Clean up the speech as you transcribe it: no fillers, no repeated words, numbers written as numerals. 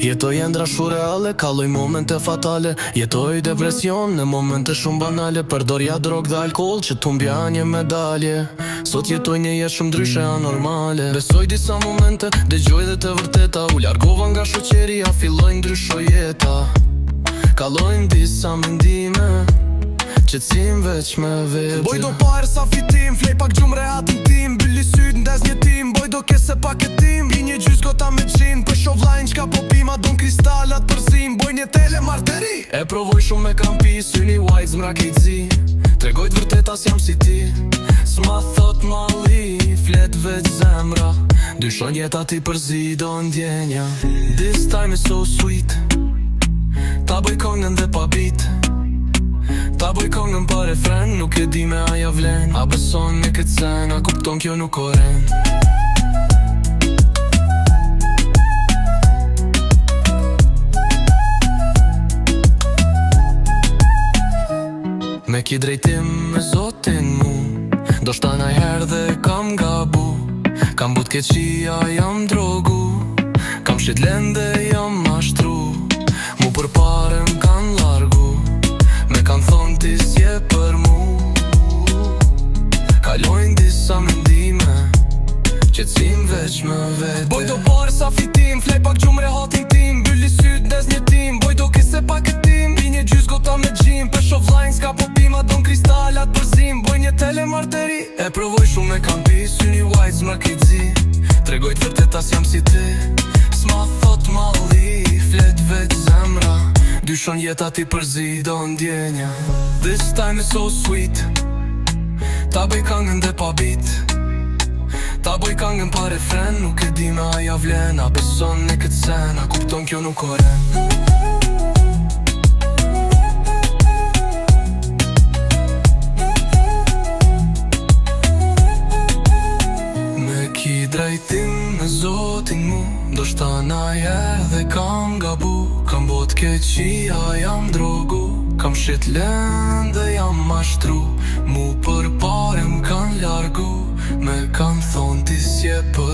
Jetoj e ndrashure alle, kaloj momente fatale. Jetoj depresion në momente shumë banale. Përdorja drog dhe alkohol që t'umbja një medalje. Sot jetoj një jetë shumë ndryshe anormale. Besoj disa momente, dëgjoj dhe të vërteta. U largova nga shoqëria, filloj ndryshoj jeta. Kalojnë disa mendime, qetësim veç me vete. Boj do pa ersa fitim, flej pak gjumë rehatin tim. Bylli syt ndez një tim, boj do kese paketim. I një gjys gota me gjin, për shoh vlajnë qka po pima. Don kristalat përzim, boj një tele marteri. E provoj shumë me kam pi, syni white zmra kejtëzi. Tregoj të vërtetas jam si ti. S'ma thot malli, flet veç zemra. Dyshon jeta ti përzi do ndjenja. This time is so sweet. Ta boj kongën dhe pa bit. Ta boj kongën pa refren, nuk e di me aja vlen. A beson me këtë sen, a kupton kjo nuk oren. Me ki drejtim me zotin mu, do shta najher dhe kam gabu. Kam but keqia, jam drogu. Kam shit lende, jam mashtru. Mu për pare m'kan largu. Me kan thonë ti s'je për mu. Kalojnë disa mendime, qetësim veç me vete. Boj do pa ersa fitim, flej pak gjumë rehatin tim. Bylli syt ndez një tim, boj do kese paketim. I një gjys gota me gjim, për shoh vlajnë s'ka po pima. Don kristalat përzim, boj një tele marteri. E provoj shumë me kam pi, syni white zmra kejtëzi. Tregoj të vërtetas jam si ti. S'ma thot malli, flet veç zemra. Dyshon jeta ti përzi do ndjenja. This time is so sweet. Ta bëj kangën dhe pa bit. Ta bëj kangën pa refren, nuk e di me aja vlen. A beson në këtë sen, a kupton kjo nuk oren. Me ki drejtim me zotin mu, do shta najer dhe kam gabu. Kam bot keqia, jam drogu. Kam shit lende, jam mashtru. Mu për pare m'kan largu. Me kan thonë ti s'je për